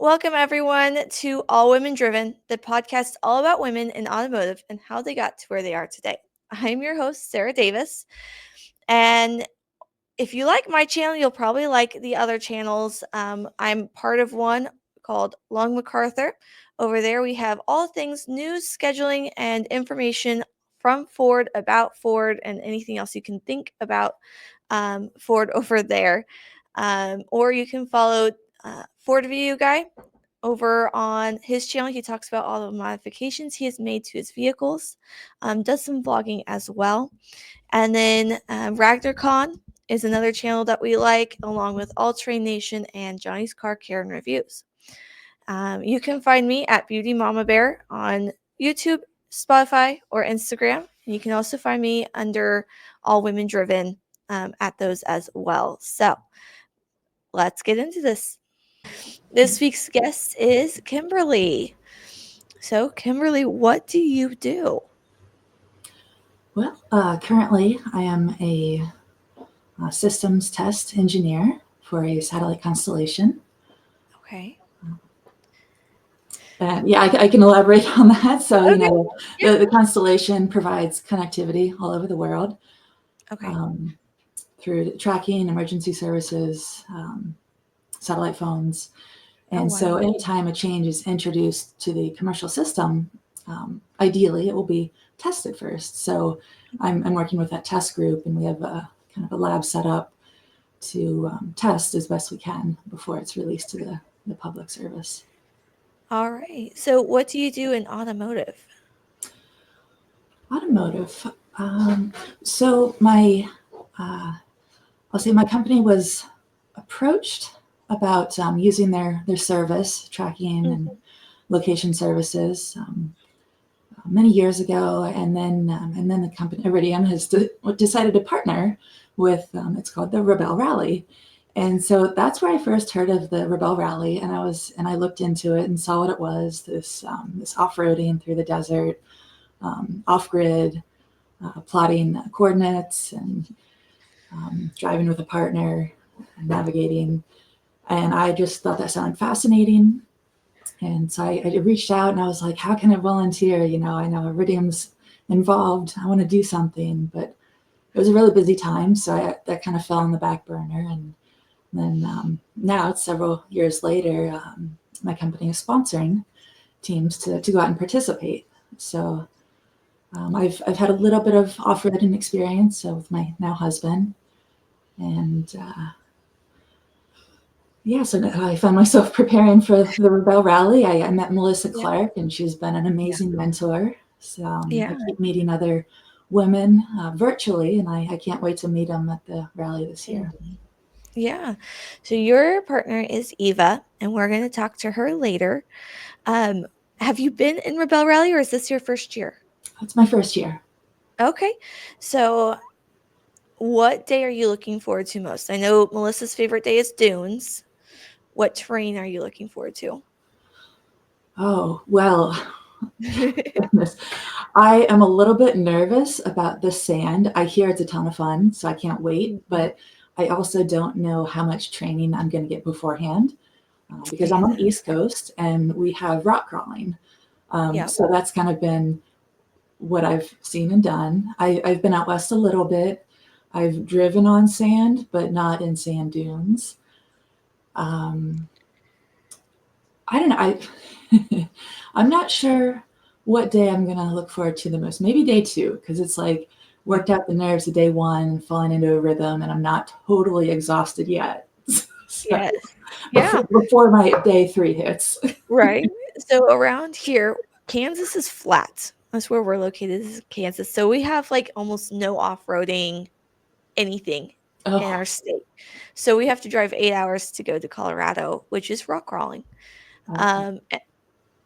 Welcome, everyone, to All Women Driven, the podcast all about women in automotive and how they got to where they are today. I'm your host, Sarah Davis. And if you like my channel, you'll probably like the other channels. I'm part of one called Long MacArthur. Over there, we have all things news, scheduling, and information from Ford, about Ford, and anything else you can think about Ford over there. Or you can follow Ford Video Guy over on his channel. He talks about all the modifications he has made to his vehicles, does some vlogging as well. And then RagdarCon is another channel that we like, along with All Train Nation and Johnny's Car Care and Reviews. You can find me at Beauty Mama Bear on YouTube, Spotify, or Instagram. And you can also find me under All Women Driven at those as well. So let's get into this. This week's guest is Kimberly. So, Kimberly, what do you do? Well, currently I am a systems test engineer for a satellite constellation. Okay. Yeah, I can elaborate on that. So, Okay. the constellation provides connectivity all over the world Okay. through tracking, emergency services, satellite phones. And so anytime a change is introduced to the commercial system, ideally it will be tested first. So I'm working with that test group, and we have a kind of a lab set up to test as best we can before it's released to the public service. All right. So what do you do in automotive? Automotive. So I'll say my company was approached about using their service tracking and location services many years ago, and then the company Iridium has decided to partner with it's called the Rebelle Rally, and so that's where I first heard of the Rebelle Rally, and I looked into it and saw what it was, this off-roading through the desert, off-grid, plotting coordinates and driving with a partner, navigating. And I just thought that sounded fascinating. And so I reached out and I was like, how can I volunteer? I know Iridium's involved. I want to do something. But it was a really busy time. So that kind of fell on the back burner. And then now it's several years later, my company is sponsoring teams to go out and participate. So I've had a little bit of off-roading experience with my now husband. And so I found myself preparing for the Rebelle Rally. I met Melissa Clark, and she's been an amazing mentor. So I keep meeting other women virtually, and I can't wait to meet them at the rally this year. Yeah. So your partner is Eva, and we're going to talk to her later. Have you been in Rebelle Rally, or is this your first year? It's my first year. Okay. So what day are you looking forward to most? I know Melissa's favorite day is dunes. What terrain are you looking forward to? Oh, well, goodness. I am a little bit nervous about the sand. I hear it's a ton of fun, so I can't wait. But I also don't know how much training I'm going to get beforehand because I'm on the East Coast and we have rock crawling. So that's kind of been what I've seen and done. I've been out west a little bit. I've driven on sand, but not in sand dunes. I don't know. I'm not sure what day I'm going to look forward to the most. Maybe day 2, because it's like worked out the nerves of day 1, falling into a rhythm, and I'm not totally exhausted yet. Yes. Yeah. Before my day 3 hits. Right. So around here, Kansas is flat. That's where we're located, is Kansas. So we have like almost no off-roading anything in our state. So we have to drive 8 hours to go to Colorado, which is rock crawling.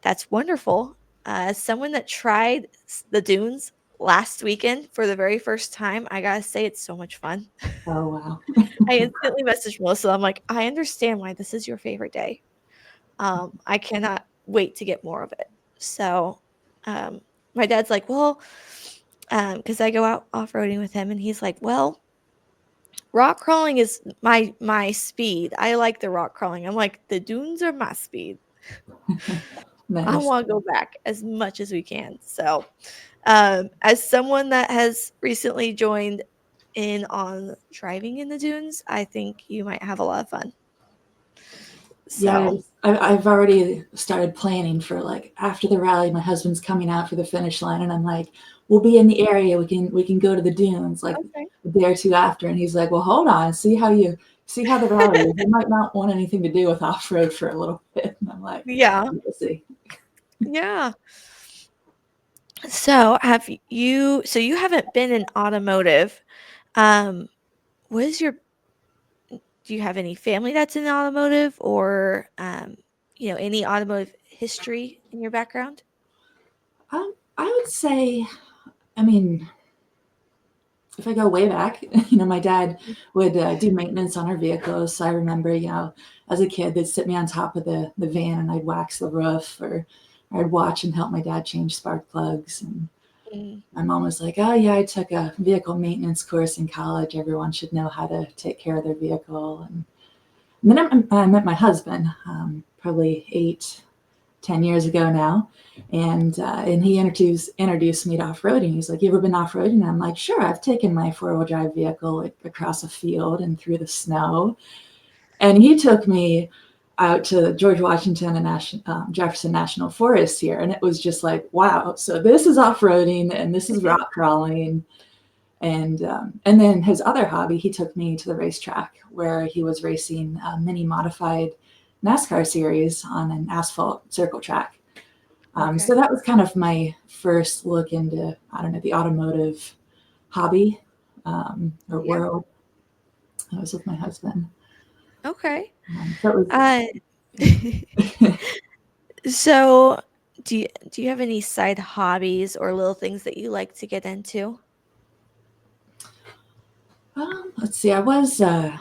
That's wonderful. As someone that tried the dunes last weekend for the very first time, I gotta say it's so much fun. Oh, wow. I instantly messaged Melissa. I'm like, I understand why this is your favorite day. I cannot wait to get more of it. So my dad's like, well, because I go out off-roading with him, and he's like, well, rock crawling is my speed. I like the rock crawling. I'm like, the dunes are my speed. I Nice. want to go back as much as we can. So, as someone that has recently joined in on driving in the dunes, I think you might have a lot of fun. Yeah, So, I've already started planning for like after the rally. My husband's coming out for the finish line, and I'm like, "We'll be in the area. We can go to the dunes like okay. a day or two after." And he's like, "Well, hold on, see how the rally is. You might not want anything to do with off road for a little bit." And I'm like, Yeah. "We'll see." Yeah. So you haven't been in automotive. Um, what is your do you have any family that's in automotive or any automotive history in your background? I would say, I mean, if I go way back, my dad would do maintenance on our vehicles. So I remember, as a kid, they'd sit me on top of the van and I'd wax the roof, or I'd watch and help my dad change spark plugs. And Mm, my mom was like, "Oh yeah, I took a vehicle maintenance course in college. Everyone should know how to take care of their vehicle." And then I met my husband, probably 8, 10 years ago now, and he introduced me to off roading. He's like, "You ever been off roading?" And I'm like, "Sure, I've taken my 4-wheel drive vehicle like, across a field and through the snow." And he took me out to George Washington and Jefferson National Forest here, and it was just like, wow. So this is off roading, and this is rock crawling, and then his other hobby, he took me to the racetrack where he was racing a mini modified NASCAR series on an asphalt circle track. So okay. that was kind of my first look into, I don't know, the automotive hobby, or Yeah. world. I was with my husband. Okay. So it was, Uh, so do you have any side hobbies or little things that you like to get into? let's see, I was, a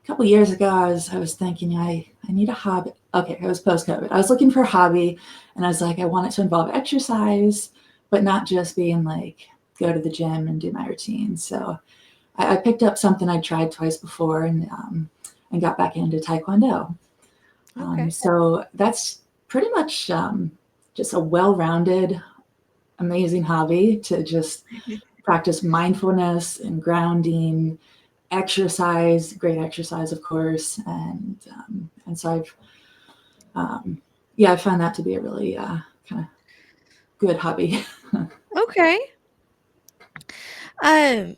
couple years ago, I was thinking I need a hobby. Okay, it was post COVID. I was looking for a hobby, and I was like, I want it to involve exercise, but not just being like go to the gym and do my routine. So I picked up something I'd tried twice before, and got back into Taekwondo. Okay. So that's pretty much just a well-rounded, amazing hobby to just practice mindfulness and grounding, exercise, great exercise, of course, and so yeah, I found that to be a really kind of good hobby. Okay.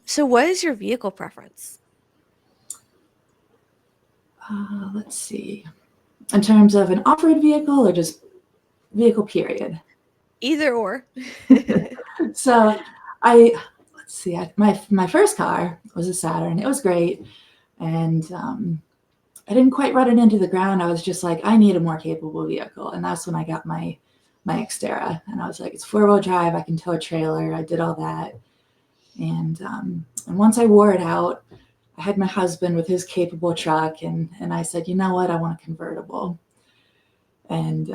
So what is your vehicle preference? Let's see, in terms of an off-road vehicle or just vehicle period. Either or. So I let's see, my first car was a Saturn. It was great, and I didn't quite run it into the ground. I was just like, I need a more capable vehicle, and that's when I got my Xterra, and I was like, it's 4-wheel drive. I can tow a trailer. I did all that, and once I wore it out, I had my husband with his capable truck, and I said, you know what, I want a convertible, and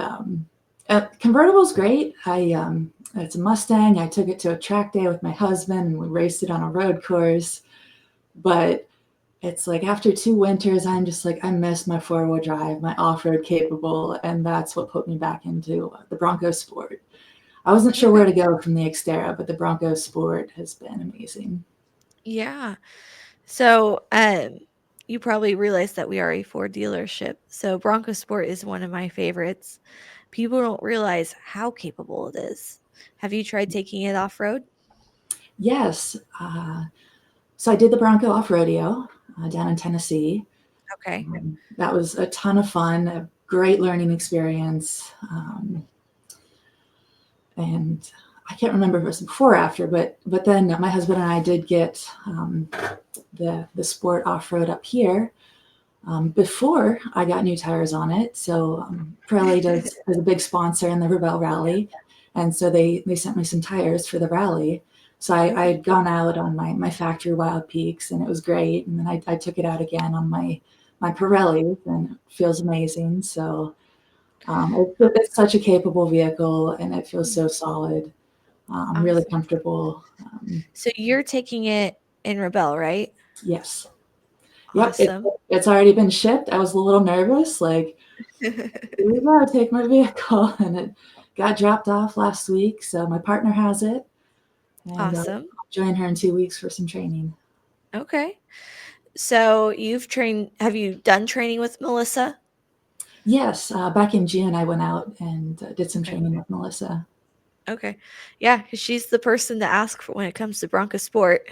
convertible's great. It's a Mustang. I took it to a track day with my husband, and we raced it on a road course, but it's like after 2 winters, I'm just like, I miss my 4-wheel drive, my off-road capable, and that's what put me back into the Bronco Sport. I wasn't sure where Okay. to go from the Xterra, but the Bronco Sport has been amazing. Yeah. So, you probably realize that we are a Ford dealership. So Bronco Sport is one of my favorites. People don't realize how capable it is. Have you tried taking it off road? Yes, so I did the Bronco off rodeo down in Tennessee. Okay. That was a ton of fun, a great learning experience. And I can't remember if it was before or after, but then my husband and I did get the sport off road up here before I got new tires on it. So Pirelli is a big sponsor in the Rebelle Rally, and so they sent me some tires for the rally. So I Okay. had gone out on my factory Wild Peaks, and it was great. And then I took it out again on my Pirellis, and it feels amazing. So it's such a capable vehicle, and it feels so solid, really Awesome. comfortable. So you're taking it in Rebelle, right? Yes. Yep, Awesome. it's already been shipped. I was a little nervous, like, Here we go, take my vehicle. And it got dropped off last week. So my partner has it. And I'll Awesome. join her in 2 weeks for some training. Okay. So have you done training with Melissa? Yes, back in June, I went out and did some Okay. training with Melissa. Okay. Yeah, because she's the person to ask for when it comes to Bronco Sport.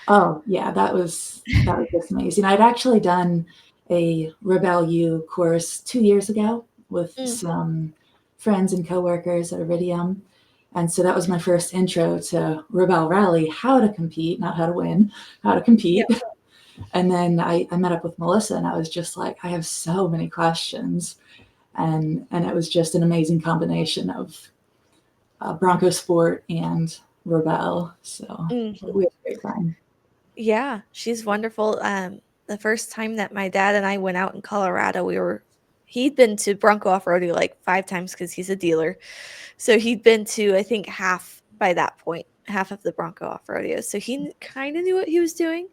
Oh, yeah, that was just amazing. I'd actually done a Rebelle U course 2 years ago with Mm, some friends and coworkers at Iridium. And so that was my first intro to Rebelle Rally, how to compete, not how to win, how to yeah. compete. And then I met up with Melissa and I was just like, I have so many questions. And it was just an amazing combination of Bronco Sport and Rebelle. So Mhm. we had a great time. Yeah, she's wonderful. The first time that my dad and I went out in Colorado, he'd been to Bronco off-roading like 5 times because he's a dealer. So he'd been to, I think, half by that point, half of the Bronco off-rodeo. So he kind of knew what he was doing.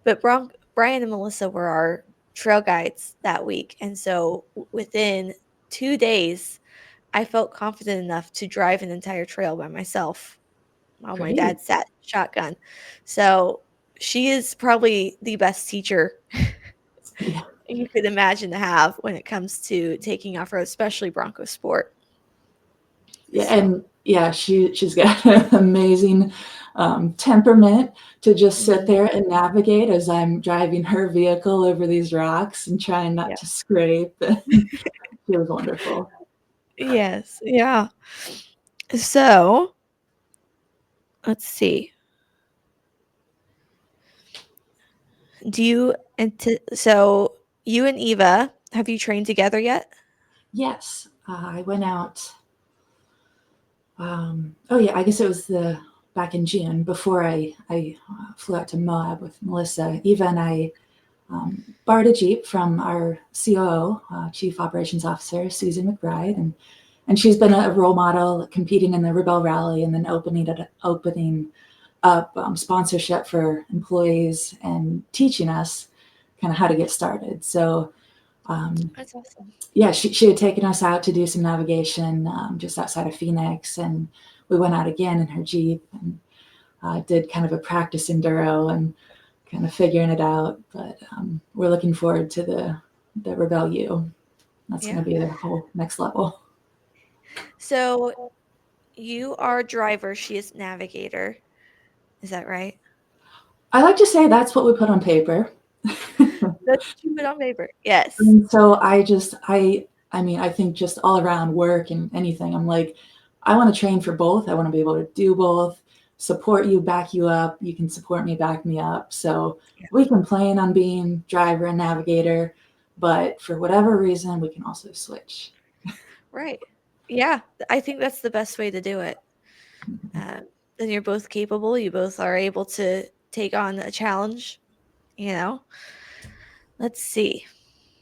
But Brian and Melissa were our trail guides that week. And so within 2 days, I felt confident enough to drive an entire trail by myself while my Great. dad sat shotgun. So she is probably the best teacher Yeah. you could imagine to have when it comes to taking off road, especially Bronco sport. Yeah, So, and yeah, she's got an amazing temperament to just sit mhm, there and navigate as I'm driving her vehicle over these rocks and trying not yeah. to scrape. She was wonderful. Yes. Yeah. So let's see. So you and Eva, have you trained together yet? Yes, I went out. Oh yeah, I guess it was the back in June before I flew out to Moab with Melissa. Eva and I borrowed a Jeep from our COO, Chief Operations Officer, Susan McBride, and she's been a role model competing in the Rebelle Rally and then opening up sponsorship for employees and teaching us kind of how to get started. So um, That's awesome. yeah, she had taken us out to do some navigation just outside of Phoenix, and we went out again in her Jeep and did kind of a practice enduro and kind of figuring it out. But we're looking forward to the Rebelle U. That's going Yeah. to be the whole next level. So you are driver, she is navigator. Is that right? I like to say that's what we put on paper. That's what you put on paper. Yes. And so I mean, I think just all around work and anything, I'm like, I want to train for both. I want to be able to do both, support you, back you up. You can support me, back me up. So Yeah. we can plan on being driver and navigator, but for whatever reason, we can also switch. Right. Yeah. I think that's the best way to do it. Um, then you're both capable. You both are able to take on a challenge. You know. Let's see.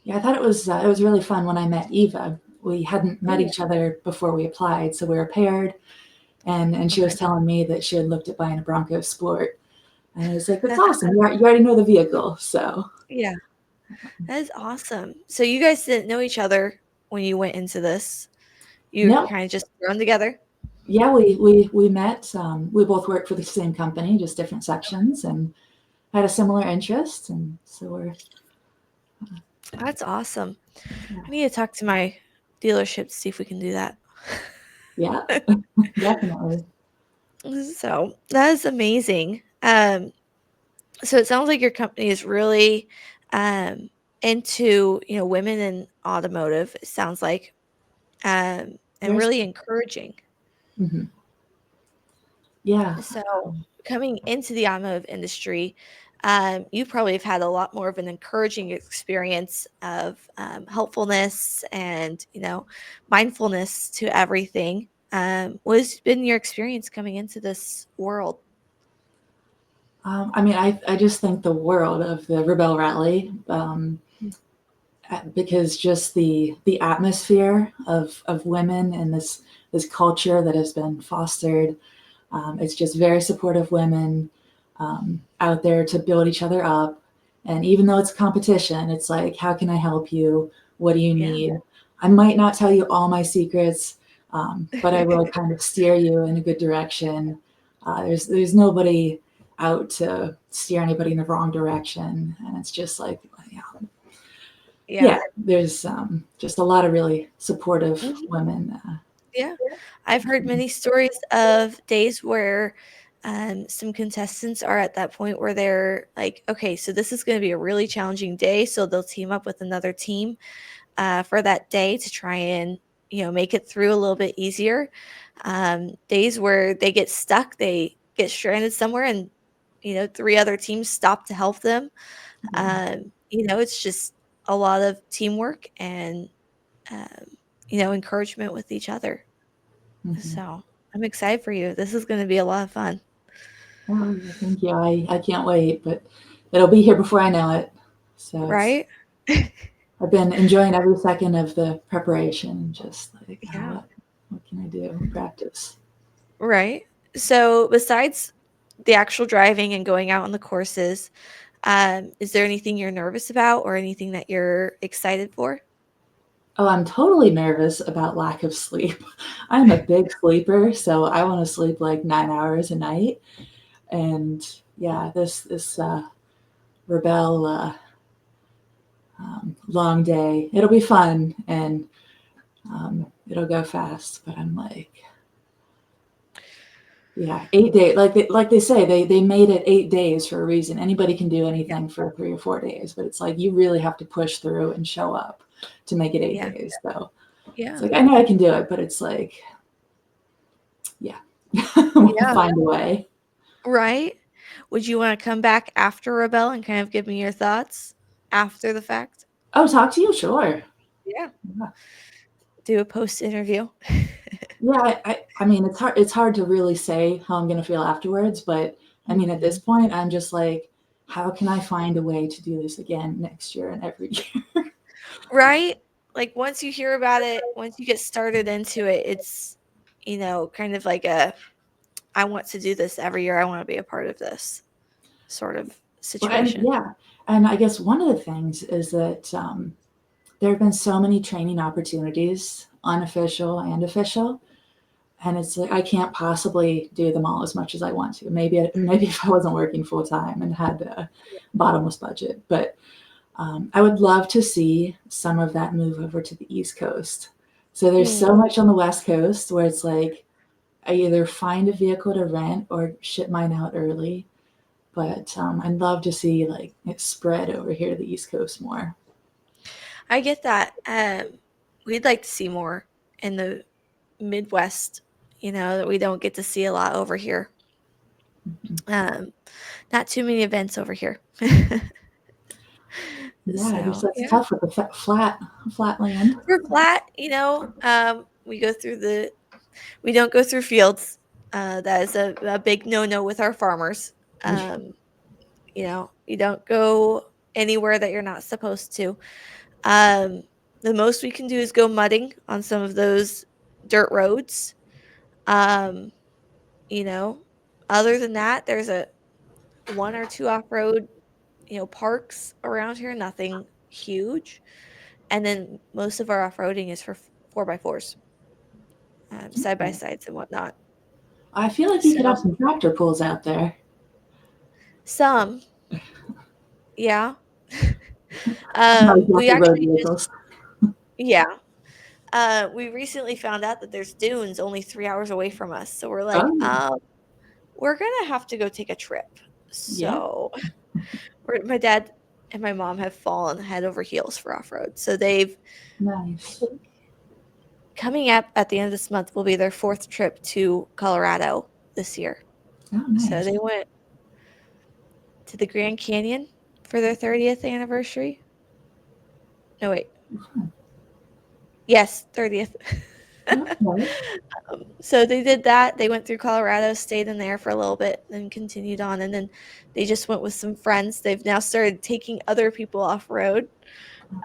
Yeah, I thought it was really fun when I met Eva. We hadn't Oh met yeah. each other before we applied, so we were paired. And she was Okay. telling me that she had looked at buying a Bronco Sport, and I was like, "That's awesome! You already know the vehicle." So Yeah. That is awesome. So you guys didn't know each other when you went into this. You were no, kind of just thrown together. yeah, we met. We both worked for the same company, just different sections, and had a similar interest, and so we're That's awesome. yeah, I need to talk to my dealership to see if we can do that. yeah, definitely. So that is amazing. So it sounds like your company is really um, into women in automotive. It sounds like and There's really encouraging. mhm, yeah. So coming into the automotive industry, you probably have had a lot more of an encouraging experience of helpfulness and mindfulness to everything. What has been your experience coming into this world? I mean, I just think the world of the Rebelle Rally. Because just the atmosphere of women and this culture that has been fostered. It's just very supportive women out there to build each other up. And even though it's competition, it's like, how can I help you? What do you Yeah. need? I might not tell you all my secrets, but I will kind of steer you in a good direction. There's nobody out to steer anybody in the wrong direction, and it's just like, Yeah. yeah, there's just a lot of really supportive Mhm. women. Yeah. I've heard many stories of days where some contestants are at that point where they're like, okay, so this is going to be a really challenging day. So they'll team up with another team for that day to try and, make it through a little bit easier. Days where they get stuck, they get stranded somewhere, and, three other teams stop to help them. Yeah. It's just a lot of teamwork and, um, encouragement with each other. Mm-hmm. So I'm excited for you. This is going to be a lot of fun, Oh, yeah, thank you. I can't wait, but it'll be here before I know it. So right? I've been enjoying every second of the preparation. Just like, oh, Yeah, what can I do? Practice. right. So besides the actual driving and going out on the courses, is there anything you're nervous about or anything that you're excited for? Oh, I'm totally nervous about lack of sleep. I'm a big sleeper, so I want to sleep like 9 hours a night. And yeah, this Rebelle long day, it'll be fun and it'll go fast. But I'm like, yeah, 8 days. Like they say, they made it 8 days for a reason. Anybody can do Yeah, anything for 3 or 4 days, but it's like you really have to push through and show up to make it eight yeah, days. So it's yeah, like I know I can do it, but it's like, yeah, we'll yeah. find a way. Right? Would you want to come back after Rebel and kind of give me your thoughts after the fact? Oh, talk to you, sure. Yeah. Yeah, Do a post interview. yeah. I mean, it's hard. It's hard to really say how I'm gonna feel afterwards, but I mean, at this Mhm. point, I'm just like, how can I find a way to do this again next year and every year? Right? Like once you hear about it, once you get started into it, it's, kind of like I want to do this every year. I want to be a part of this sort of Well, and situation. yeah, and I guess one of the things is that there have been so many training opportunities, unofficial and official, and it's like I can't possibly do them all as much as I want to. Maybe if I wasn't working full time and had a bottomless budget, but I would love to see some of that move over to the East Coast. So there's Mm, so much on the West Coast where it's like I either find a vehicle to rent or ship mine out early. But I'd love to see like it spread over here to the East Coast more. I get that. We'd like to see more in the Midwest, that we don't get to see a lot over here. Mhm. Um, Not too many events over here. Yeah, I guess So, that's yeah. tough with the flat land. We're flat, we don't go through fields. That is a big no-no with our farmers. Um, you don't go anywhere that you're not supposed to. Um, the most we can do is go mudding on some of those dirt roads. Um, you know, Other than that, there's a one or two off-road, parks around here, nothing huge. And then most of our off-roading is for 4x4s, side by Okay. sides and whatnot. I feel like you could have So some tractor pulls out there. some, yeah. No, We exactly road actually just vehicles. yeah. We recently found out that there's dunes only 3 hours away from us. So we're like, Oh, we're gonna have to go take a trip. yeah, So my dad and my mom have fallen head over heels for off road. So I nice. think coming up at the end of this month will be their fourth trip to Colorado this year. Oh, So nice. they went to the Grand Canyon for their 30th anniversary. No, wait. Yes, 30th. Okay. So they did that. They went through Colorado, stayed in there for a little bit, then continued on. And then they just went with some friends. They've now started taking other people off road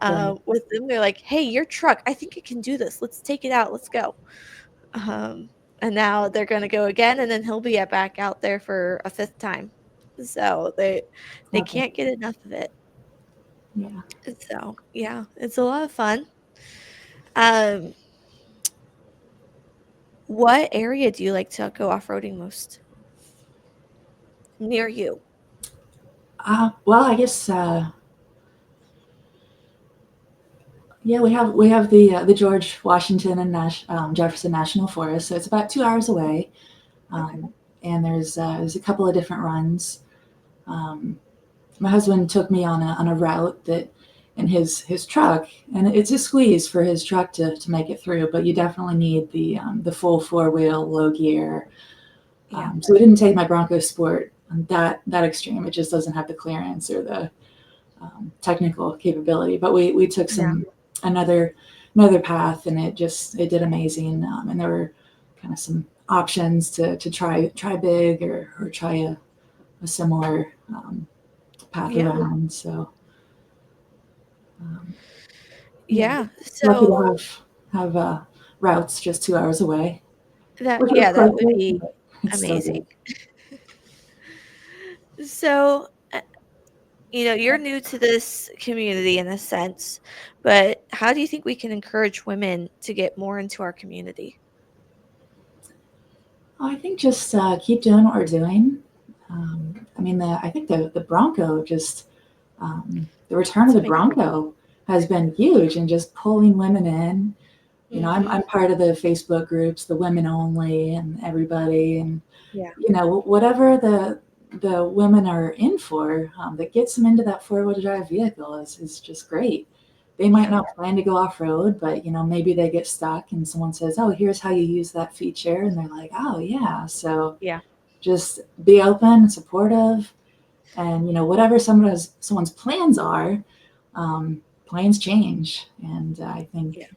Okay. with them. They're like, hey, your truck, I think it can do this. Let's take it out. Let's go. Um, and now they're going to go again. And then he'll be back out there for a fifth time. So they Okay. can't get enough of it. Yeah. So yeah, it's a lot of fun. Um, what area do you like to go off-roading most near you? Well, I guess yeah, we have the George Washington and Jefferson National Forest, so it's about 2 hours away. Okay. Um, and there's a couple of different runs. Um, my husband took me on a route that in his truck, and it's a squeeze for his truck to make it through. But you definitely need the full four wheel low gear. Yeah. So we didn't take my Bronco Sport on that extreme. It just doesn't have the clearance or the technical capability. But we took Yeah. some another another path, and it did amazing. And there were kind of some options to try big or try a similar path Yeah. around. So um, yeah, Yeah. lucky So to have routes just 2 hours away, that which was yeah, that would closer, be but it's still amazing. good. So, you're new to this community in a sense, but how do you think we can encourage women to get more into our community? I think just keep doing what we're doing. I mean, I think the Bronco just the return of It's the amazing. Bronco has been huge and just pulling women in. You know, I'm Mhm. I'm part of the Facebook groups, the women only, and everybody, and Yeah. whatever the women are in for, that gets them into that four-wheel drive vehicle is just great. They might Yeah. not plan to go off road, but maybe they get stuck and someone says, "Oh, here's how you use that feature," and they're like, "Oh yeah." So Yeah. just be open and supportive, and whatever someone's plans are, plans change, and I think Yeah.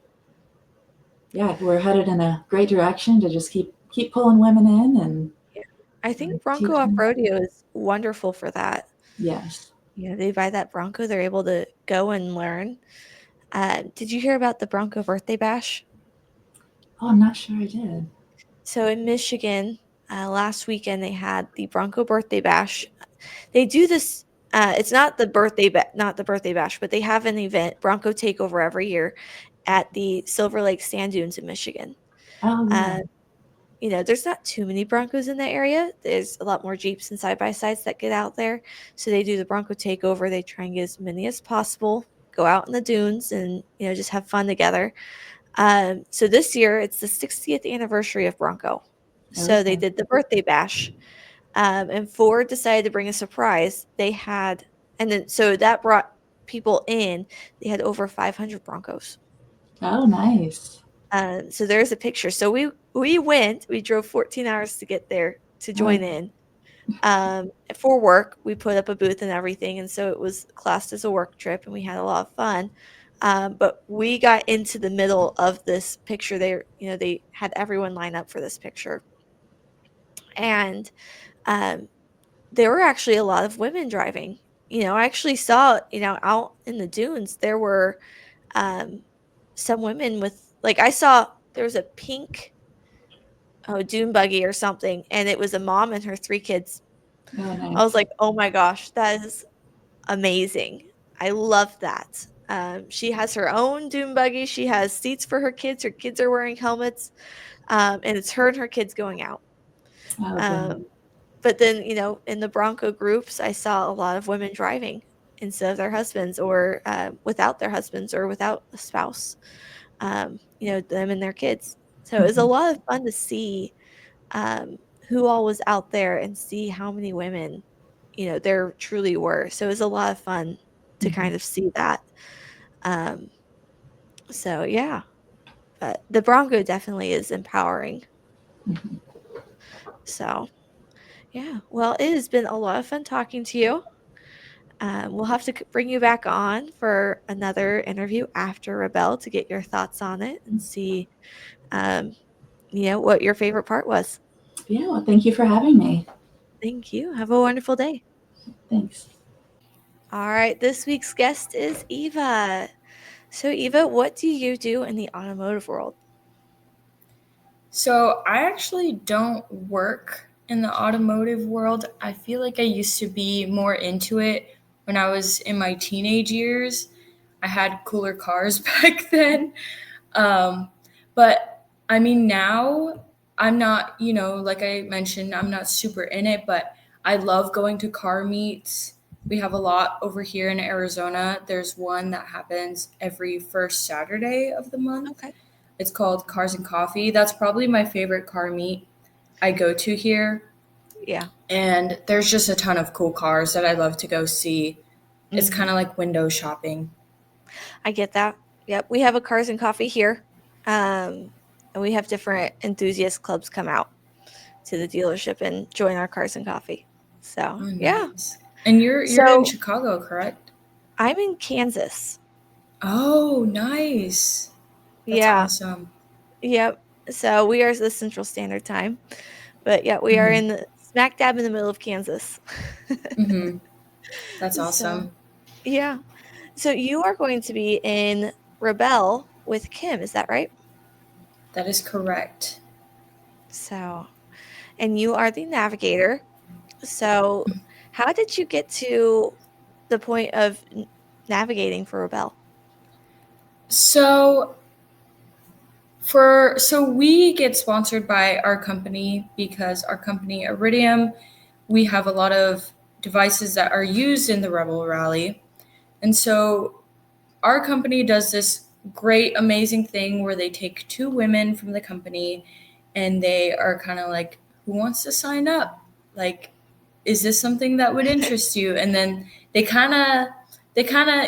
yeah, we're headed in a great direction to just keep pulling women in and Yeah. I think Bronco Off teaching. Rodeo is wonderful for that. Yes. They buy that Bronco, they're able to go and learn. Did you hear about the Bronco birthday bash? Oh, I'm not sure I did. So in Michigan, last weekend they had the Bronco birthday bash. They do this. It's not not the birthday bash, but they have an event, Bronco Takeover, every year at the Silver Lake Sand Dunes in Michigan. Oh yeah. Uh, there's not too many Broncos in that area. There's a lot more Jeeps and side by sides that get out there. So they do the Bronco Takeover. They try and get as many as possible. Go out in the dunes and just have fun together. So this year it's the 60th anniversary of Bronco. So they Okay. did the birthday bash, and Ford decided to bring a surprise. And then so that brought people in. They had over 500 Broncos. Oh, nice. So there's a picture. So we went. We drove 14 hours to get there to join Oh, in. For work, we put up a booth and everything, and so it was classed as a work trip, and we had a lot of fun. But we got into the middle of this picture. They had everyone line up for this picture, and um, there were actually a lot of women driving. I actually saw, out in the dunes, there were um, some women with, like, I saw there was a pink, dune buggy or something, and it was a mom and her three kids. oh, I was nice. like, oh my gosh, that is amazing. I love that. She has her own dune buggy. She has seats for her kids. Her kids are wearing helmets, and it's her and her kids going out. Oh, good. Um, But then, in the Bronco groups, I saw a lot of women driving instead of their husbands or without their husbands or without a spouse, them and their kids. So it was a Mhm, lot of fun to see um, who all was out there and see how many women, there truly were. So it was a lot of fun to mhm, kind of see that. Um, so, yeah, but the Bronco definitely is empowering. mhm. So, yeah, well, it has been a lot of fun talking to you. We'll have to bring you back on for another interview after Rebelle to get your thoughts on it and see, um, what your favorite part was. Yeah, well, thank you for having me. Thank you. Have a wonderful day. Thanks. All right, this week's guest is Eva. So, Eva, what do you do in the automotive world? So, I actually don't work in the automotive world. I feel like I used to be more into it when I was in my teenage years. I had cooler cars back then. But I mean, now I'm not, like I mentioned, I'm not super in it, but I love going to car meets. We have a lot over here in Arizona. There's one that happens every first Saturday of the month. Okay. It's called Cars and Coffee. That's probably my favorite car meet I go to here. Yeah. And there's just a ton of cool cars that I love to go see. It's kind Mhm. of like window shopping. I get that. Yep. We have a Cars and Coffee here. And we have different enthusiast clubs come out to the dealership and join our Cars and Coffee. So, Oh, yeah. nice. And you're in So, Chicago, correct? I'm in Kansas. Oh, nice. That's Yeah. awesome. Yep. So, we are the Central Standard Time. But yeah, we are Mm-hmm. in the smack dab in the middle of Kansas. Mm-hmm. That's So, awesome. yeah. So, you are going to be in Rebelle with Kim, is that right? That is correct. So, and you are the navigator. So, how did you get to the point of navigating for Rebelle? So we get sponsored by our company because our company Iridium, we have a lot of devices that are used in the Rebel Rally. And so our company does this great, amazing thing where they take two women from the company and they are kind of like, who wants to sign up? Like, is this something that would interest you? And then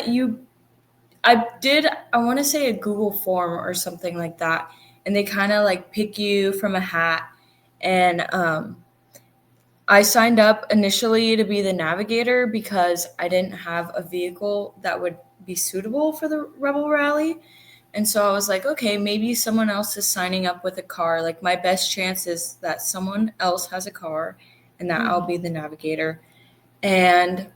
you, I want to say a Google form or something like that. And they kind of like pick you from a hat. And I signed up initially to be the navigator because I didn't have a vehicle that would be suitable for the Rebel Rally. And so I was like, okay, maybe someone else is signing up with a car. Like, my best chance is that someone else has a car and that I'll be Mhm. the navigator. And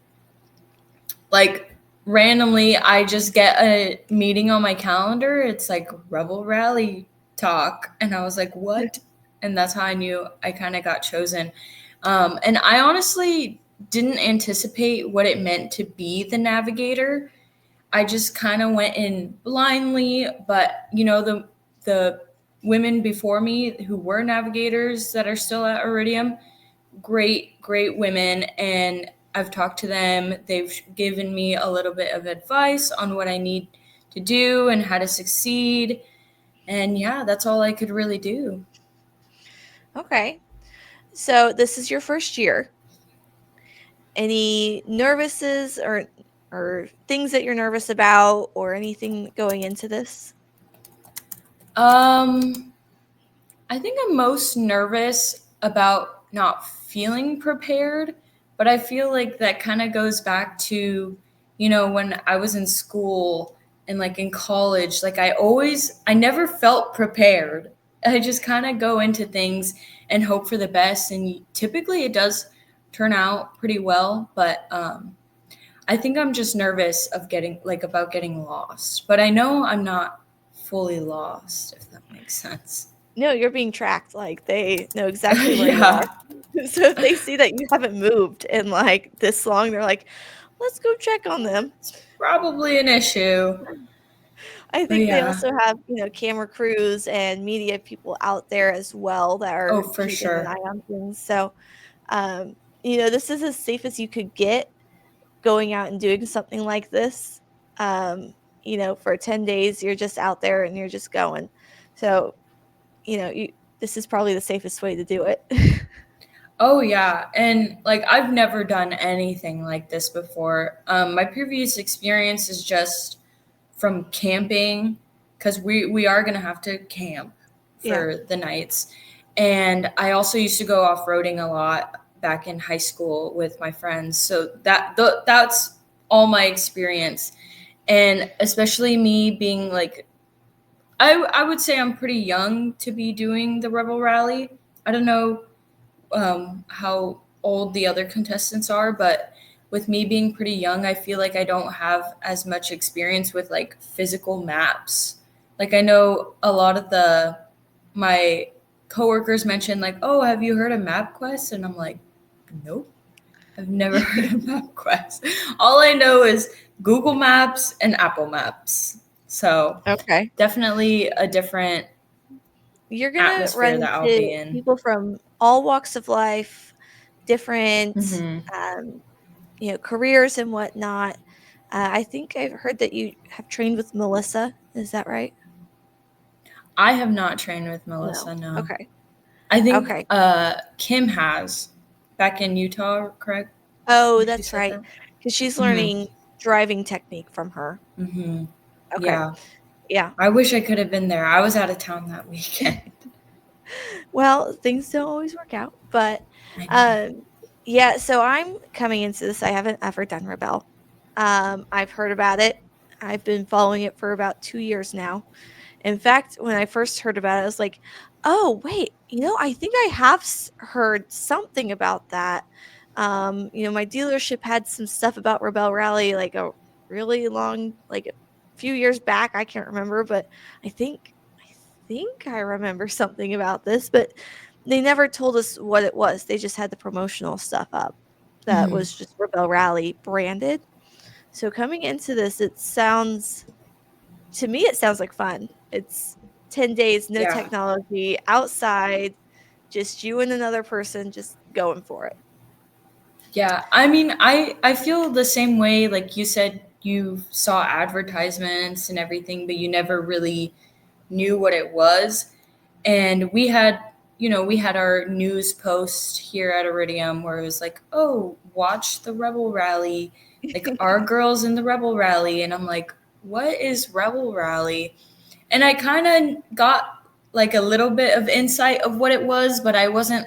like, randomly, I just get a meeting on my calendar. It's like Rebel Rally talk. And I was like, what? And that's how I knew I kind of got chosen. And I honestly didn't anticipate what it meant to be the navigator. I just kind of went in blindly, but the women before me who were navigators that are still at Iridium, great women, and I've talked to them. They've given me a little bit of advice on what I need to do and how to succeed. And yeah, that's all I could really do. Okay. So, this is your first year. Any nervouses or things that you're nervous about or anything going into this? Um I think I'm most nervous about not feeling prepared, but I feel like that kind of goes back to, when I was in school and like in college, like I never felt prepared. I just kind of go into things and hope for the best. And typically it does turn out pretty well, but I think I'm just nervous about getting lost. But I know I'm not fully lost, if that makes sense. No, you're being tracked. Like, they know exactly where you are. Yeah. So, if they see that you haven't moved in like this long, they're like, let's go check on them. It's probably an issue. I But think they yeah. also have, camera crews and media people out there as well that Oh, are for keeping an eye sure. on things. So, this is as safe as you could get going out and doing something like this. For 10 days, you're just out there and you're just going. So, this is probably the safest way to do it. Oh yeah. And like, I've never done anything like this before. My previous experience is just from camping, because we are gonna have to camp Yeah. for the nights. And I also used to go off-roading a lot back in high school with my friends. So that's all my experience. And especially me being like, I would say I'm pretty young to be doing the Rebel Rally. I don't know how old the other contestants are, but with me being pretty young, I feel like I don't have as much experience with like physical maps. Like, I know a lot of my coworkers mention like, "Oh, have you heard of MapQuest?" And I'm like, "Nope, I've never heard of MapQuest. All I know is Google Maps and Apple Maps." So Okay. definitely a different You're going to run atmosphere that I'll into be in. people from all walks of life, different Mm-hmm. careers and whatnot. I think I've heard that you have trained with Melissa. Is that right? I have not trained with No. Melissa, no. Okay. I think Okay. Kim has back in Utah, correct? Oh, She that's said right. that. Because she's Mm-hmm. learning driving technique from her. Mm-hmm. Okay. Yeah. Yeah. I wish I could have been there. I was out of town that weekend. Well, things don't always work out, but I know. um, yeah. So I'm coming into this. I haven't ever done Rebelle. I've heard about it. I've been following it for about 2 years now. In fact, when I first heard about it, I was like, "Oh, wait, I think I have heard something about that." My dealership had some stuff about Rebelle Rally like a really long, like a few years back. I can't remember, but I think I remember something about this, but they never told us what it was. They just had the promotional stuff up that Mm-hmm. was just Rebelle Rally branded. So coming into this, it sounds like fun. It's 10 days, no Yeah. technology, outside, just you and another person just going for it. Yeah. I mean, I feel the same way. Like you said, you saw advertisements and everything, but you never really knew what it was. And we had our news post here at Iridium where it was like, oh, watch the Rebel Rally, like our girls in the Rebel Rally. And I'm like, what is Rebel Rally? And I kind of got like a little bit of insight of what it was, but I wasn't,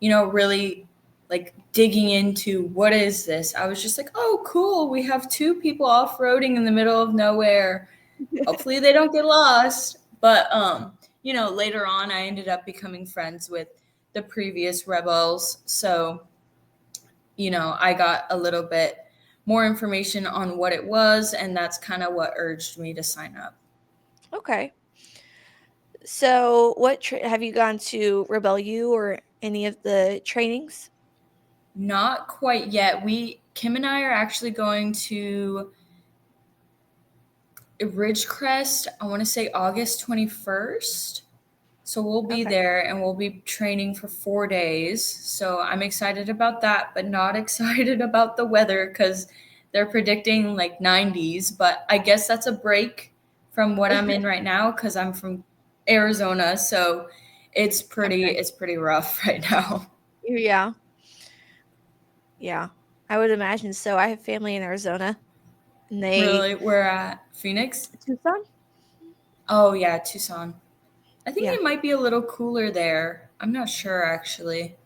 really like digging into what is this. I was just like, oh, cool. We have two people off-roading in the middle of nowhere. Hopefully they don't get lost. But later on I ended up becoming friends with the previous rebels. So, I got a little bit more information on what it was, and that's kind of what urged me to sign up. Okay. So, have you gone to Rebel U or any of the trainings? Not quite yet. Kim and I are actually going to Ridgecrest, I want to say August 21st. So we'll be Okay. there and we'll be training for 4 days. So I'm excited about that, but not excited about the weather because they're predicting like 90s. But I guess that's a break from what I'm in right now because I'm from Arizona. So it's pretty Okay. it's pretty rough right now. Yeah. Yeah. I would imagine so. I have family in Arizona and Really, we're at Phoenix. Tucson? Oh yeah, Tucson. I think Yeah. it might be a little cooler there. I'm not sure actually.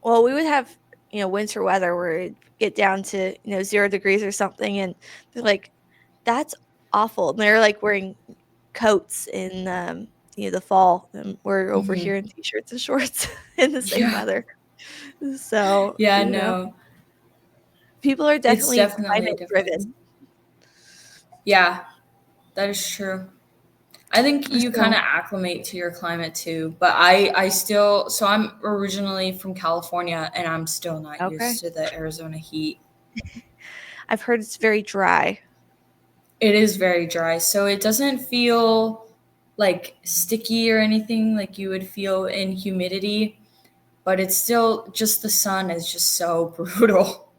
Well, we would have, winter weather where it'd get down to, 0 degrees or something. And they're like, that's awful. And they're like wearing coats in, the fall. And we're over Hmm. here in t-shirts and shorts in the same Yeah. weather. So, Yeah, no. people are It's definitely definitely a climate difference. driven. Yeah, that is true. I think you kind So, of acclimate to your climate too, but I still, so I'm originally from California and I'm still not okay. used to the Arizona heat. I've heard it's very dry. It is very dry, so it doesn't feel like sticky or anything like you would feel in humidity, but it's still just the sun is just so brutal.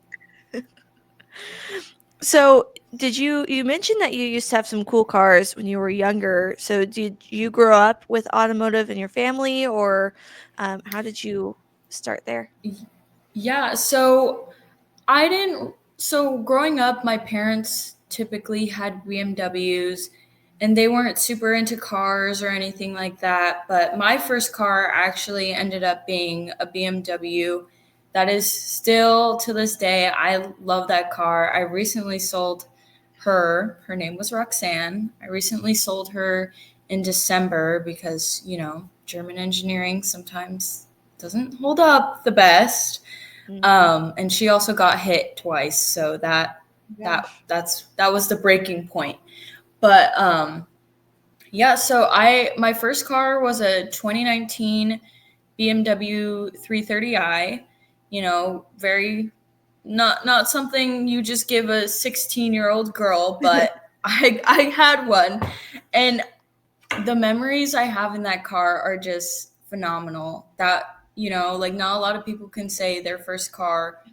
So, you mentioned that you used to have some cool cars when you were younger. So, did you grow up with automotive in your family, or how did you start there? Yeah, so I didn't. So growing up, my parents typically had BMWs, and they weren't super into cars or anything like that. But my first car actually ended up being a BMW. That is still to this day. I love that car. I recently sold her. Her name was Roxanne. I recently sold her in December because German engineering sometimes doesn't hold up the best. Mhm. And she also got hit twice, so Gosh. that was the breaking point. But yeah, so my first car was a 2019 BMW 330i. Very not something you just give a 16-year-old girl, but I had one, and the memories I have in that car are just phenomenal. That, like, not a lot of people can say their first car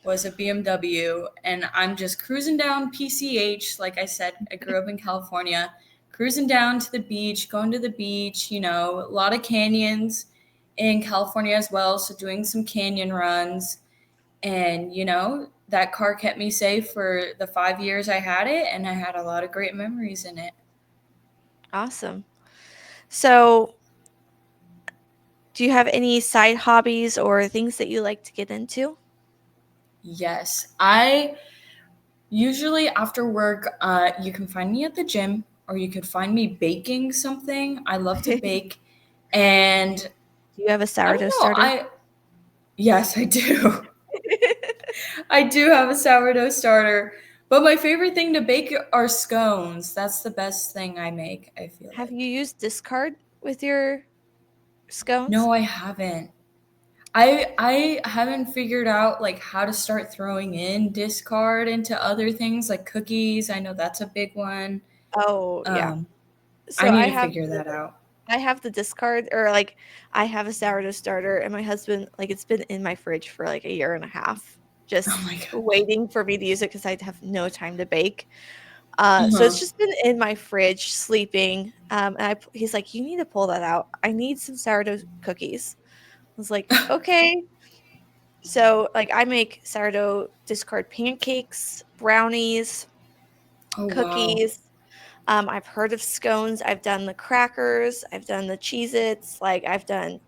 was a BMW, and I'm just cruising down PCH. Like I said, I grew up in California, cruising down to the beach, going to the beach, a lot of canyons in California as well. So doing some canyon runs, and, that car kept me safe for the 5 years I had it, and I had a lot of great memories in it. Awesome. So, do you have any side hobbies or things that you like to get into? Yes. I usually after work, you can find me at the gym, or you could find me baking something. I love to bake. And Do you have a I don't sourdough know. starter? Yes, I do. I do have a sourdough starter. But my favorite thing to bake are scones. That's the best thing I make, I feel Have like. you used discard with your scones? No, I haven't. I haven't figured out like how to start throwing in discard into other things like cookies. I know that's a big one. Oh, yeah. Um, I So need to figure that out. I have the discard, or like I have a sourdough starter, and my husband, like, it's been in my fridge for like a year and a half, Oh just my gosh. waiting for me to use it because I have no time to bake. So Uh-huh. it's just been in my fridge sleeping. He's like, "You need to pull that out. I need some sourdough cookies." I was like, "Okay." So, like, I make sourdough discard pancakes, brownies, Oh wow. cookies. I've heard of scones. I've done the crackers. I've done the Cheez-Its. Like, I've done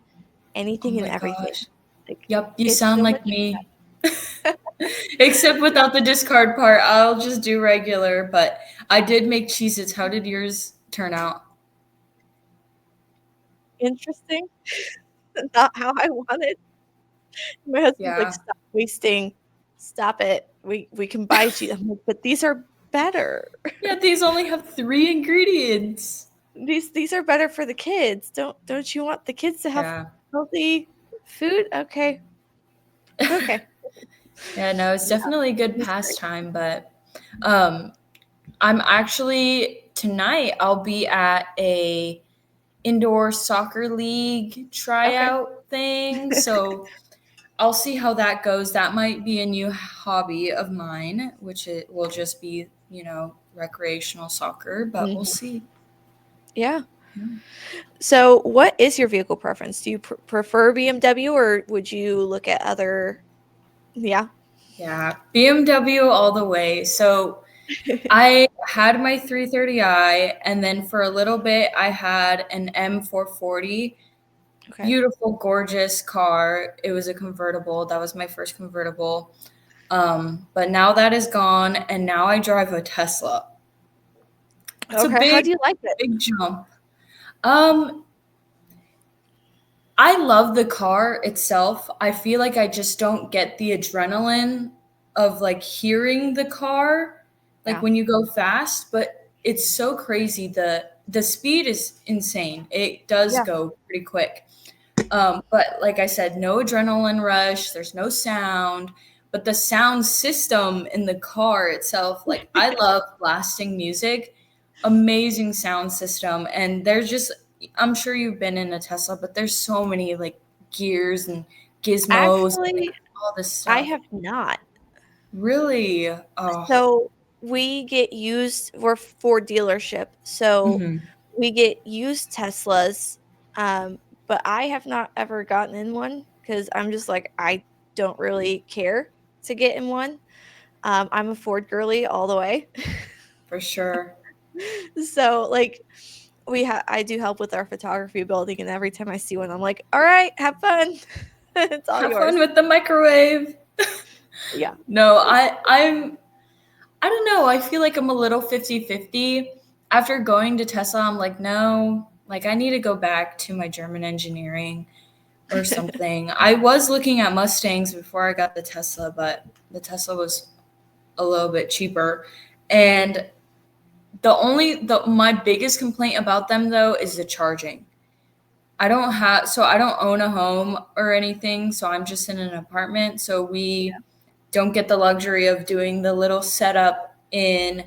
Oh anything and my everything. gosh. Like, Yep, you it's sound so like much me. Except without the discard part. I'll just do regular, but I did make Cheez-Its. How did yours turn out? interesting. Not how I wanted. My husband's like, Yeah. "Stop wasting. Stop it. We can buy cheese." I'm like, "But these are better. Yeah, these only have 3 ingredients. These are better for the kids. Don't you want the kids to have Yeah. healthy food?" Okay. Okay. Yeah, no, it's Yeah, definitely a good he's great. pastime, but um I'm actually tonight I'll be at a indoor soccer league Okay. tryout thing. So I'll see how that goes. That might be a new hobby of mine, which it will just be, recreational soccer, but we'll Mhm. see. Yeah. Yeah. So, what is your vehicle preference? Do you prefer BMW, or would you look at other? Yeah. Yeah, BMW all the way. So I had my 330i, and then for a little bit I had an M440. Okay. Beautiful, gorgeous car. It was a convertible. That was my first convertible. But now that is gone, and now I drive a Tesla. It's a Okay. How do big, you like it? big jump. Um, I love the car itself. I feel like I just don't get the adrenaline of like hearing the car like Yeah. when you go fast, but it's so crazy. The speed is insane. It does Yeah. go pretty quick. But like I said, no adrenaline rush, there's no sound, but the sound system in the car itself, like I love blasting music, amazing sound system. And there's just, I'm sure you've been in a Tesla, but there's so many like gears and gizmos, like Actually, all this I stuff. have not. Really? Oh, So we're Ford dealership, so mhm, we get used Teslas, but I have not ever gotten in one because I'm just like, I don't really care to get in one. I'm a Ford girly all the way. for sure. So, like, I do help with our photography building, and every time I see one, I'm like, "All right, have fun. It's all Have fun yours." with the microwave. Yeah. No, I don't know. I feel like I'm a little 50-50. After going to Tesla, I'm like, no, like I need to go back to my German engineering or something. I was looking at Mustangs before I got the Tesla, but the Tesla was a little bit cheaper. And my biggest complaint about them though is the charging. I don't own a home or anything, so I'm just in an apartment. So we don't get the luxury of doing the little setup in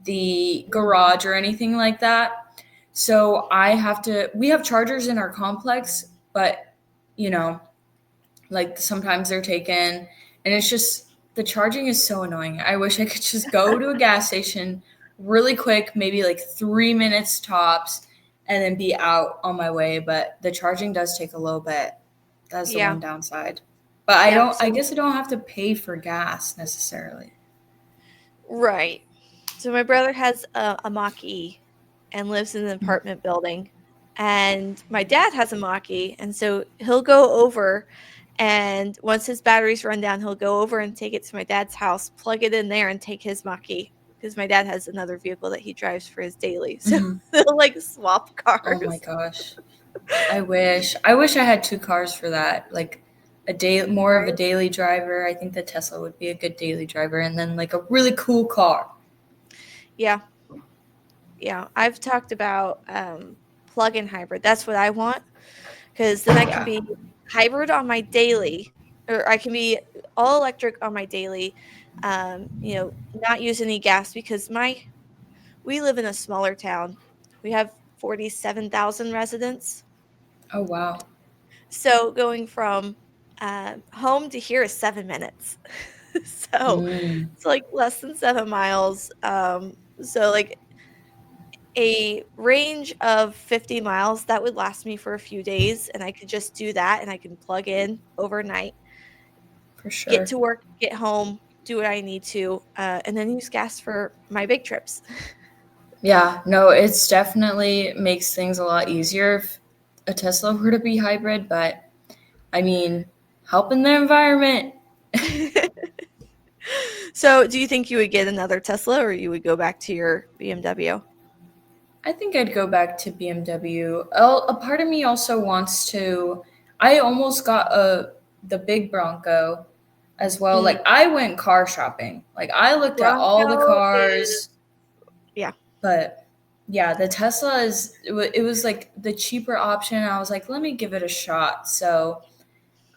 the garage or anything like that. So we have chargers in our complex, but you know, like sometimes they're taken, and it's just the charging is so annoying. I wish I could just go to a gas station really quick, maybe like 3 minutes tops, and then be out on my way. But the charging does take a little bit. That's the one downside. But Yeah, I guess I don't have to pay for gas necessarily. right. So my brother has a Mach-E and lives in an apartment building, and my dad has a Mach-E, and so he'll go over, and once his batteries run down, he'll go over and take it to my dad's house, plug it in there, and take his Mach-E because my dad has another vehicle that he drives for his daily. So they'll like swap cars. Oh my gosh. I wish I had 2 cars for that. Like more of a daily driver. I think the Tesla would be a good daily driver, and then like a really cool car. Yeah. Yeah. I've talked about plug-in hybrid. That's what I want, because then I can be hybrid on my daily, or I can be all electric on my daily, not use any gas, because we live in a smaller town. We have 47,000 residents. Oh wow. So going from home to here is 7 minutes. So it's like less than 7 miles. So like a range of 50 miles that would last me for a few days, and I could just do that, and I can plug in overnight, For sure. get to work, get home, do what I need to, and then use gas for my big trips. Yeah, no, it's definitely makes things a lot easier if a Tesla were to be hybrid, but I mean, helping the environment. So, do you think you would get another Tesla, or you would go back to your BMW? I think I'd go back to BMW. A part of me also wants to. I almost got the big Bronco as well. Like I went car shopping. Like I looked at all the cars. Yeah. But yeah, the Tesla it was like the cheaper option. I was like, let me give it a shot. So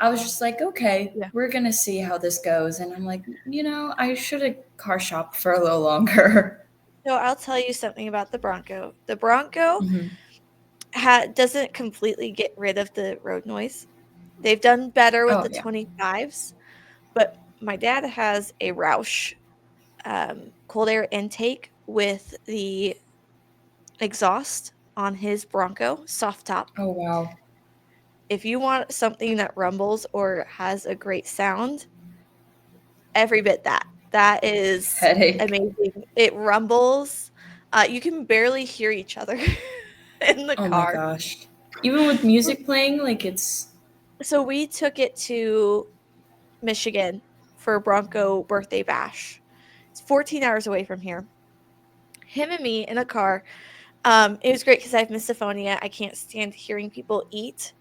I was just like, okay, we're gonna see how this goes. And I'm like, I should have car shopped for a little longer. So I'll tell you something about the Bronco. The Bronco doesn't completely get rid of the road noise. They've done better with the 25s, but my dad has a Roush cold air intake with the exhaust on his Bronco, soft top. Oh, wow. If you want something that rumbles or has a great sound, every bit that. That is amazing. It rumbles. You can barely hear each other in the car. Oh my gosh. Even with music playing, like it's... So we took it to Michigan for a Bronco birthday bash. It's 14 hours away from here. Him and me in a car. It was great because I have misophonia. I can't stand hearing people eat,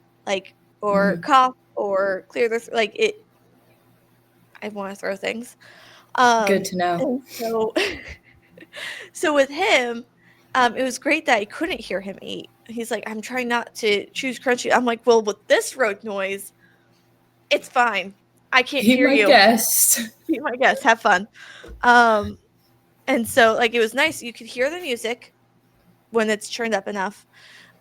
or cough or clear their I want to throw things. Good to know. So with him, it was great that I couldn't hear him eat. He's like, I'm trying not to choose crunchy. I'm like, well, with this road noise, it's fine. I can't hear you. Be my guest. Be my guest. Have fun. And so it was nice. You could hear the music when it's turned up enough.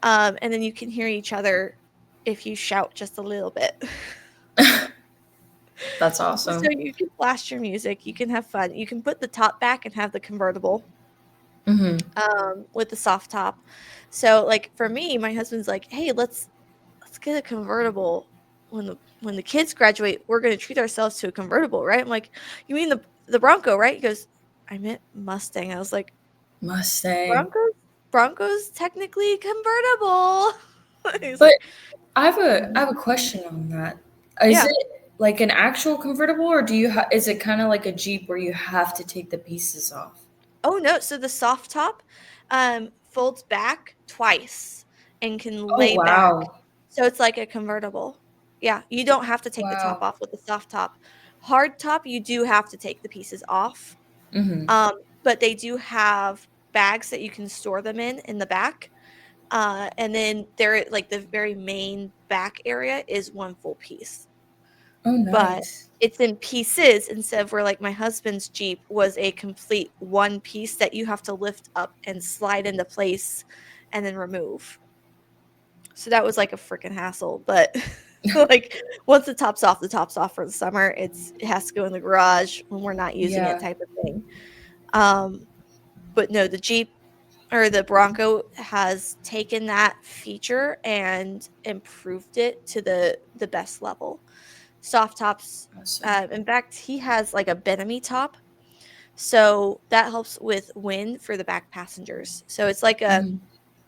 And then you can hear each other if you shout just a little bit. That's awesome. So you can blast your music. You can have fun. You can put the top back and have the convertible with the soft top. So for me, my husband's like, hey, let's get a convertible. When the kids graduate, we're going to treat ourselves to a convertible, right? I'm like, you mean the Bronco, right? He goes, I meant Mustang. I was like, Mustang. Bronco's technically convertible. But I have a question on that. Is it like an actual convertible, or is it kind of like a Jeep where you have to take the pieces off? Oh no! So the soft top folds back twice and can lay back. So it's like a convertible. Yeah, you don't have to take the top off with the soft top. Hard top, you do have to take the pieces off. But they do have bags that you can store them in the back. And then they're the very main back area is one full piece. Oh, but nice. it's in pieces instead of where like my husband's Jeep was a complete one piece that you have to lift up and slide into place and then remove. So that was like a freaking hassle, but like once the top's off for the summer. It has to go in the garage when we're not using it Yeah. type of thing. But no, the Jeep or the Bronco has taken that feature and improved it to the best level. Soft tops. Awesome. In fact, he has like a Benamy top, so that helps with wind for the back passengers. So it's like Mhm.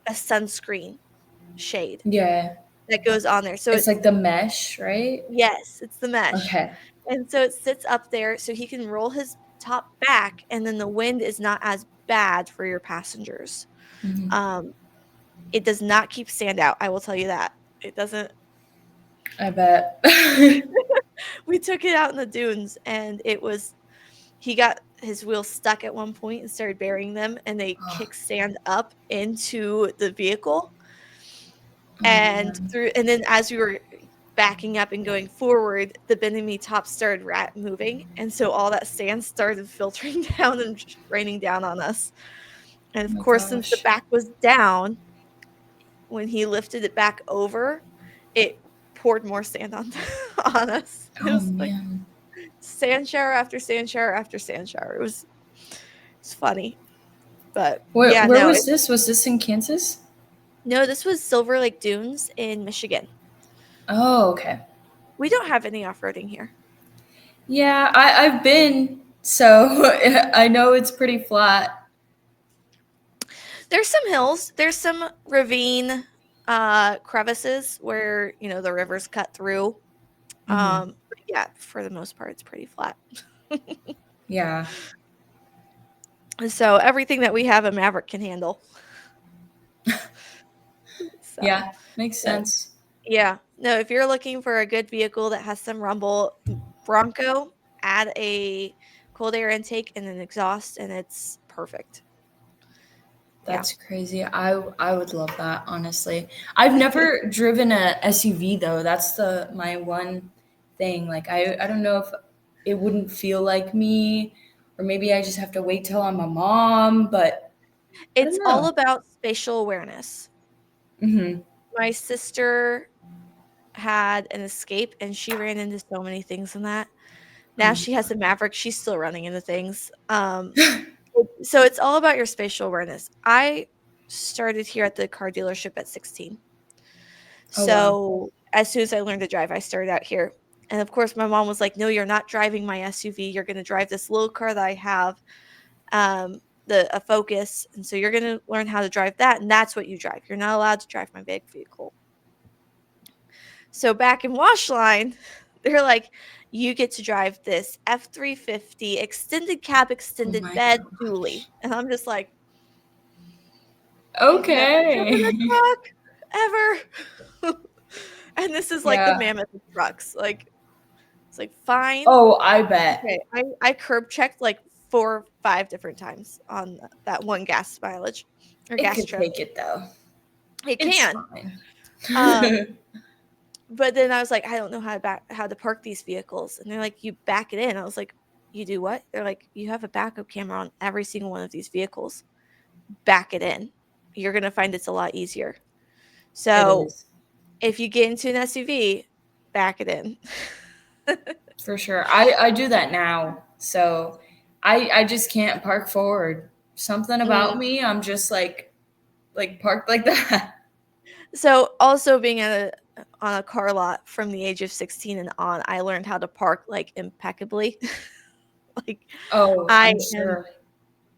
a sunscreen shade Yeah. that goes on there. So It's like the mesh, right? yes, it's the mesh. Okay. And so it sits up there so he can roll his top back and then the wind is not as bad for your passengers. Mhm. Um, it does not keep sand out, I will tell you that. It doesn't. I bet. We took it out in the dunes and he got his wheels stuck at one point and started burying them and they Oh, kicked sand up into the vehicle oh and man. through and then as we were backing up and going forward, the Benemy top started moving, and so all that sand started filtering down and raining down on us. And Oh of my course, since the gosh. back was down, when he lifted it back over, it poured more sand on on us. It Oh was like man. sand shower after sand shower after sand shower. It's funny, but Where yeah, where no, was this? Was this in Kansas? no, this was Silver Lake Dunes in Michigan. Oh, okay. We don't have any off roading here. Yeah, I've been, so I know it's pretty flat. There's some hills. There's some ravine crevices where, the rivers cut through. Hmm. But yeah, for the most part, it's pretty flat. Yeah. So everything that we have a Maverick can handle. So, Yeah. Makes no. sense. Yeah. No, if you're looking for a good vehicle that has some rumble, Bronco, add a cold air intake and an exhaust, and it's perfect. Yeah. That's crazy. I would love that, honestly. I've never driven a SUV though. That's my one thing. Like I don't know if it wouldn't feel like me, or maybe I just have to wait till I'm a mom, but I It's don't all know. about spatial awareness. Mhm. My sister had an escape and she ran into so many things in that. Oh Now my she has a Maverick, she's still running into things. So it's all about your spatial awareness. I started here at the car dealership at 16. Oh wow. So as soon as I learned to drive, I started out here. And of course, my mom was like, "No, you're not driving my SUV. You're going to drive this little car that I have, the a Focus, and so you're going to learn how to drive that, and that's what you drive. You're not allowed to drive my big vehicle." So back in Washline, they're like, "You get to drive this F-350 extended cab, Oh extended my bed dually," gosh. and I'm just like, "I've never driven a Okay. truck ever." And this is like the Yeah. mammoth of trucks. Like, it's like, fine. Oh, I bet. Okay. I curb checked like 4 or 5 different times on that one gas mileage or It gas could trip. take it though. It It's can. fine. But then I was like, "I don't know how to park these vehicles." And they're like, "You back it in." I was like, "You do what?" They're like, "You have a backup camera on every single one of these vehicles. Back it in. You're gonna find it's a lot easier." It So is. if you get into an SUV, back it in. For sure. I do that now. So I just can't park forward. Something about Mm. me, I'm just like parked like that. So also being on a car lot from the age of 16 and on, I learned how to park like impeccably. Like Oh, I I'm am sure.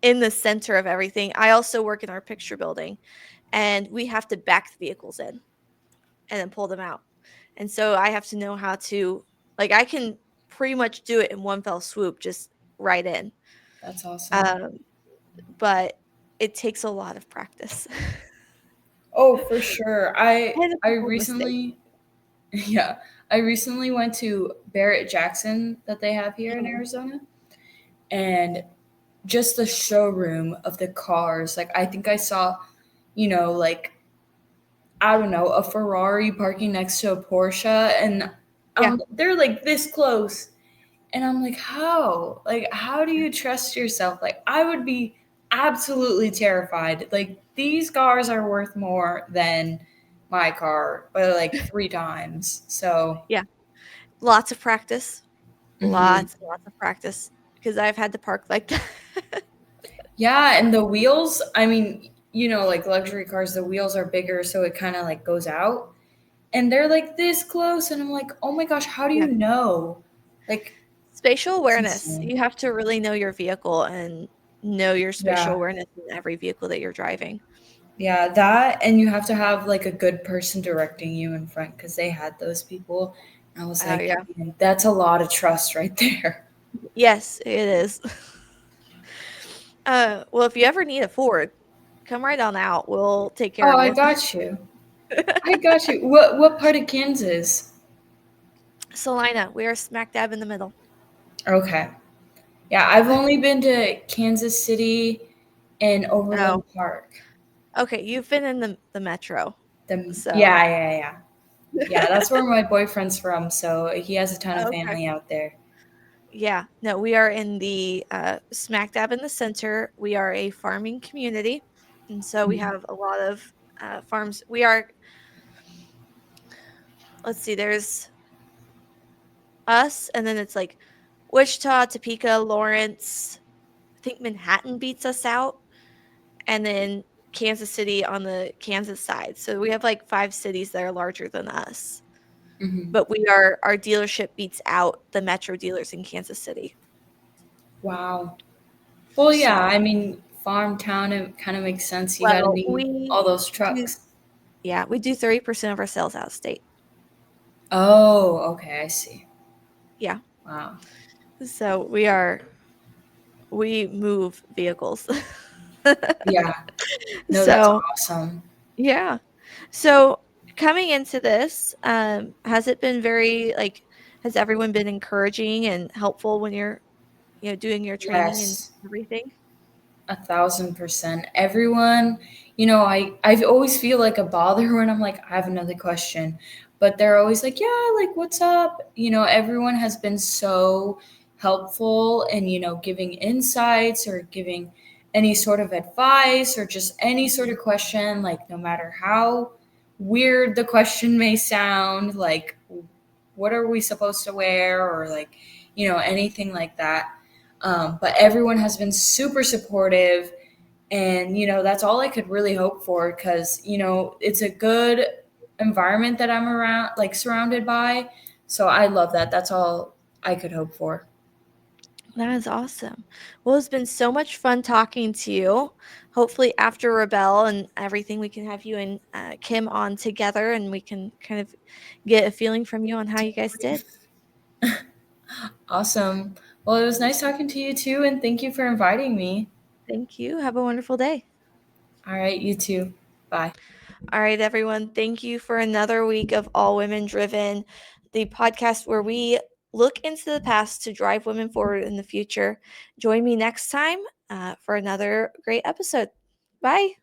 in the center of everything. I also work in our picture building and we have to back the vehicles in and then pull them out. And so I have to know how to like I can pretty much do it in one fell swoop, just right in. That's awesome. Um, but it takes a lot of practice. Oh, for sure. And a I couple of mistakes. recently yeah, I recently went to Barrett Jackson that they have here in Mhm. Arizona, and just the showroom of the cars. Like I think I saw, like I don't know, a Ferrari parking next to a Porsche, and they're like this close. And I'm like, how? Like, how do you trust yourself? Like, I would be absolutely terrified. Like, these cars are worth more than my car, but like 3 times. So, Yeah. Lots of practice. mhm. Lots of practice because I've had to park like that. Yeah. And the wheels, I mean, like luxury cars, the wheels are bigger. So it kind of like goes out. And they're like this close. And I'm like, oh my gosh, how do Yeah. you know? Like, Spatial it's awareness. insane. You have to really know your vehicle and know your spatial Yeah. awareness in every vehicle that you're driving. Yeah, that, and you have to have like a good person directing you in front because they had those people. I was Oh, like, yeah. "Man, that's a lot of trust right there." Yes, it is. Well, if you ever need a Ford, come right on out. We'll take care Oh, of I you. got you. I got you. What part of Kansas? Salina, we are smack dab in the middle. Okay. Yeah, I've only been to Kansas City and Oh, Overland Park. okay. You've been in the metro. So, Yeah. Yeah, that's where my boyfriend's from, so he has a ton of okay. family out there. Yeah. No, we are in the smack dab in the center. We are a farming community. And so we Mhm. have a lot of farms. We are, let's see, there's us, and then it's like Wichita, Topeka, Lawrence. I think Manhattan beats us out, and then Kansas City on the Kansas side. So we have like 5 cities that are larger than us. Mhm. But our dealership beats out the metro dealers in Kansas City. Wow. Well, yeah, So, I mean, farm town, it kind of makes sense. You got to well, need all we those do, trucks. yeah, we do 30% of our sales out of state. Oh, okay, I see. Yeah. Wow. So we move vehicles. Yeah. No, that's So, awesome. yeah. So coming into this, has it been very like has everyone been encouraging and helpful when you're, doing your training and Yes. everything? 1,000%. Everyone, I always feel like a bother when I'm like, I have another question. But they're always like, yeah, like, what's up? Everyone has been so helpful and, giving insights or giving any sort of advice or just any sort of question, like, no matter how weird the question may sound, like, what are we supposed to wear or like, anything like that. But everyone has been super supportive. And, that's all I could really hope for because, it's a good environment that I'm around, like surrounded by. So I love that. That's all I could hope for. That is awesome. Well, it's been so much fun talking to you. Hopefully, after Rebelle and everything, we can have you and Kim on together and we can kind of get a feeling from you on how you guys did. Awesome. Well, it was nice talking to you too. And thank you for inviting me. Thank you. Have a wonderful day. All right. You too. Bye. All right, everyone. Thank you for another week of All Women Driven, the podcast where we look into the past to drive women forward in the future. Join me next time for another great episode. Bye.